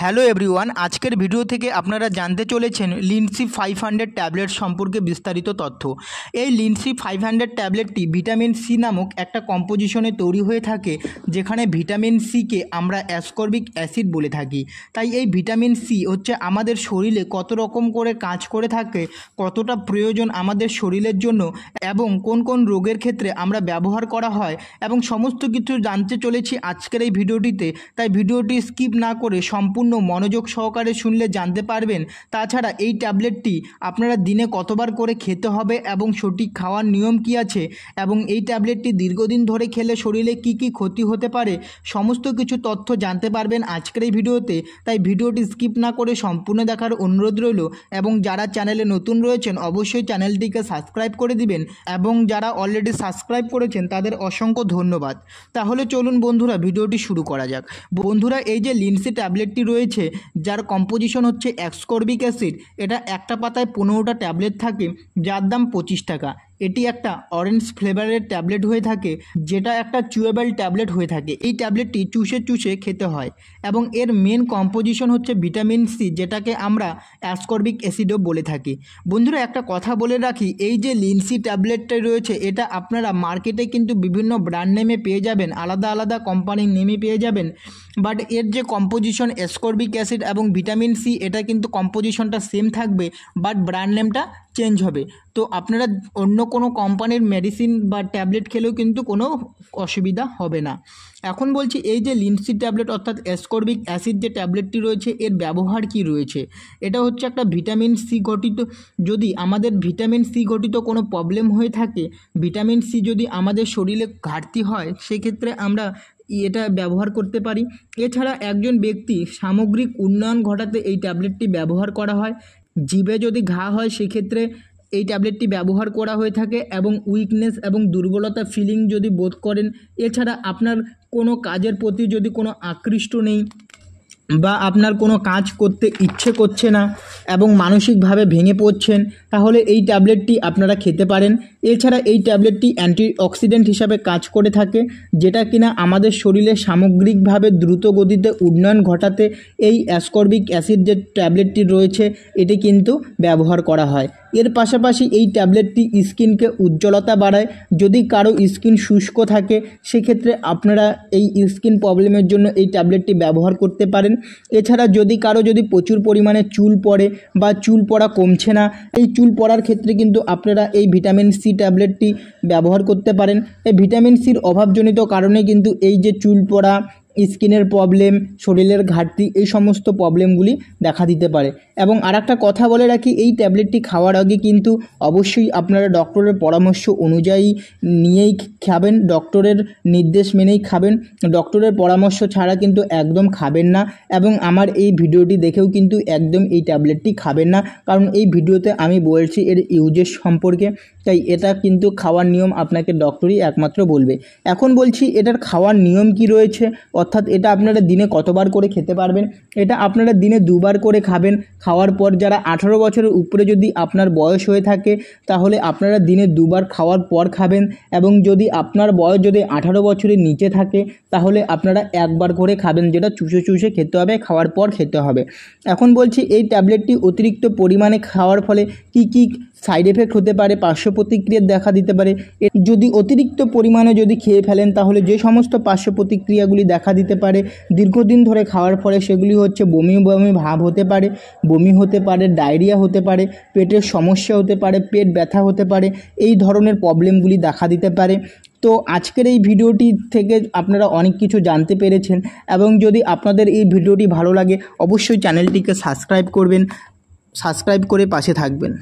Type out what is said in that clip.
Hello everyone, আজকের video থেকে আপনারা জানতে চলেছেন লিনসি 500 ট্যাবলেট সম্পর্কে বিস্তারিত তথ্য। এই লিনসি 500 ট্যাবলেটটি ভিটামিন সি নামক একটা কম্পোজিশনে তৈরি হয়ে থাকে, যেখানে ভিটামিন সিকে আমরা অ্যাসকর্বিক অ্যাসিড বলে থাকি। তাই এই ভিটামিন সি হচ্ছে আমাদের শরীরে কত রকম করে কাজ করে থাকে, কতটা প্রয়োজন আমাদের শরীরের জন্য এবং কোন কোন রোগের ক্ষেত্রে আমরা ব্যবহার করা হয় এবং সমস্ত কিছু জানতে চলেছি আজকের এই ভিডিওটিতে। তাই ভিডিওটি স্কিপ না করে সম্পূর্ণ মনোযোগ সহকারে শুনলে জানতে পারবেন। তাছাড়া এই ট্যাবলেটটি আপনারা দিনে কতবার করে খেতে হবে এবং সঠিক খাওয়ার নিয়ম কি আছে এবং এই ট্যাবলেটটি দীর্ঘদিন ধরে খেলে শরীরে কি কি ক্ষতি হতে পারে, সমস্ত কিছু তথ্য জানতে পারবেন আজকের এই ভিডিওতে। তাই ভিডিওটি স্কিপ না করে সম্পূর্ণ দেখার অনুরোধ রইল এবং যারা চ্যানেলে নতুন রয়েছেন অবশ্যই চ্যানেলটিকে সাবস্ক্রাইব করে দিবেন এবং যারা অলরেডি সাবস্ক্রাইব করেছেন তাদের অসংখ্য ধন্যবাদ। তাহলে চলুন বন্ধুরা ভিডিওটি শুরু করা যাক। বন্ধুরা, এই যে লিনসি ট্যাবলেটটি রয়েছে, যার কম্পোজিশন হচ্ছে অ্যাসকর্বিক অ্যাসিড, এটা একটা পাতায় 15টা ট্যাবলেট থাকে, যার দাম 25 টাকা। এটি একটা অরেঞ্জ ফ্লেভারের ট্যাবলেট হয়ে থাকে, যেটা একটা চুয়েবল ট্যাবলেট হয়ে থাকে। এই ট্যাবলেটটি চুষে চুষে খেতে হয় এবং এর মেন কম্পোজিশন হচ্ছে ভিটামিন সি, যেটাকে আমরা অ্যাসকর্বিক অ্যাসিডও বলে থাকি। বন্ধুরা, একটা কথা বলে রাখি, এই যে লিনসি ট্যাবলেটটা রয়েছে, এটা আপনারা মার্কেটে কিন্তু বিভিন্ন ব্র্যান্ড নেমে পেয়ে যাবেন, আলাদা আলাদা কোম্পানির নেমে পেয়ে যাবেন। বাট এর যে কম্পোজিশন অ্যাসকর্বিক অ্যাসিড এবং ভিটামিন সি, এটা কিন্তু কম্পোজিশনটা সেম থাকবে, বাট ব্র্যান্ড নেমটা চেঞ্জ হবে। তো আপনারা অন্য কোনো কোম্পানির মেডিসিন বা ট্যাবলেট খেলেও কিন্তু কোনো অসুবিধা হবে না। এখন বলছি, এই যে লিনসি ট্যাবলেট অর্থাৎ অ্যাসকর্বিক অ্যাসিড যে ট্যাবলেটটি রয়েছে, এর ব্যবহার কি রয়েছে। এটা হচ্ছে একটা ভিটামিন সি ঘটিত, যদি আমাদের ভিটামিন সি ঘটিত কোনো প্রবলেম হয়ে থাকে, ভিটামিন সি যদি আমাদের শরীরে ঘাটতি হয়, সেক্ষেত্রে আমরা এটা ব্যবহার করতে পারি। এছাড়া একজন ব্যক্তি সামগ্রিক উন্নয়ন ঘটাতে এই ট্যাবলেটটি ব্যবহার করা হয়। জিভে যদি ঘা হয় সেক্ষেত্রে এই ট্যাবলেটটি ব্যবহার করা হয়ে থাকে এবং উইকনেস এবং দুর্বলতা ফিলিং যদি বোধ করেন, এছাড়া আপনার কোনো কাজের প্রতি যদি কোনো আকৃষ্ট নেই বা আপনার কোনো কাজ করতে ইচ্ছে করছে না এবং মানসিকভাবে ভেঙে পড়ছেন, তাহলে এই ট্যাবলেটটি আপনারা খেতে পারেন। এছাড়া এই ট্যাবলেটটি অ্যান্টিঅক্সিডেন্ট হিসাবে কাজ করে থাকে, যেটা কিনা আমাদের শরীরে সামগ্রিকভাবে দ্রুত গতিতে উন্নয়ন ঘটাতে এই অ্যাসকর্বিক অ্যাসিড যে ট্যাবলেটটি রয়েছে, এটি কিন্তু ব্যবহার করা হয়। এর পাশাপাশি এই ট্যাবলেটটি স্কিনকে উজ্জ্বলতা বাড়ায়। যদি কারো স্কিন শুষ্ক থাকে, সেক্ষেত্রে আপনারা এই স্কিন প্রবলেমের জন্য এই ট্যাবলেটটি ব্যবহার করতে পারেন। এছাড়া যদি কারো প্রচুর পরিমাণে চুল পড়ে বা চুল পড়া কমছে না, এই চুল পড়ার ক্ষেত্রে কিন্তু আপনারা এই ভিটামিন সি ট্যাবলেটটি ব্যবহার করতে পারেন। এই ভিটামিন সির অভাবজনিত কারণে কিন্তু এই যে চুল পড়া, স্কিনের প্রবলেম, শরীরের ঘাটতি, এই সমস্ত প্রবলেমগুলি দেখা দিতে পারে। এবং আরেকটা কথা বলে রাখি, এই ট্যাবলেটটি খাওয়ার আগে কিন্তু অবশ্যই আপনারা ডক্টরের পরামর্শ অনুযায়ী নিয়েই খাবেন, ডক্টরের নির্দেশ মেনেই খাবেন। ডক্টরের পরামর্শ ছাড়া কিন্তু একদম খাবেন না এবং আমার এই ভিডিওটি দেখেও কিন্তু একদম এই ট্যাবলেটটি খাবেন না, কারণ এই ভিডিওতে আমি বলছি এর ইউজের সম্পর্কে। তাই এটা কিন্তু খাওয়ার নিয়ম আপনাকে ডক্টরই একমাত্র বলবে। এখন বলছি এটার খাওয়ার নিয়ম কি রয়েছে, অর্থাৎ এটা আপনারা দিনে কতবার করে খেতে পারবেন। এটা আপনারা দিনে 2বার করে খাবেন। খাওয়ার পর যারা 18 বছরের উপরে যদি আপনার বয়স হয়ে থাকে, তাহলে আপনারা দিনে 2বার খাওয়ার পর খাবেন এবং যদি আপনার বয়স যদি 18 বছরের নিচে থাকে, তাহলে আপনারা 1বার করে খাবেন, যেটা চুষে চুষে খেতে হবে, খাওয়ার পর খেতে হবে। এখন বলছি এই ট্যাবলেটটি অতিরিক্ত পরিমাণে খাওয়ার ফলে কি কি সাইড এফেক্ট হতে পারে, পার্শ্ব প্রতিক্রিয়া দেখা দিতে পারে। যদি অতিরিক্ত পরিমাণে যদি খেয়ে ফেলেন, তাহলে যে সমস্ত পার্শ্ব প্রতিক্রিয়াগুলি দেখা দিতে পারে দীর্ঘদিন ধরে খাওয়ার ফলে, সেগুলি হচ্ছে বমি বমি ভাব হতে পারে, বমি হতে পারে, ডায়রিয়া হতে পারে, পেটের সমস্যা হতে পারে, পেট ব্যথা হতে পারে, এই ধরনের প্রবলেমগুলি দেখা দিতে পারে। তো আজকের এই ভিডিওটি থেকে আপনারা অনেক কিছু জানতে পেরেছেন এবং যদি আপনাদের এই ভিডিওটি ভালো লাগে অবশ্যই চ্যানেলটিকে সাবস্ক্রাইব করবেন, সাবস্ক্রাইব করে পাশে থাকবেন।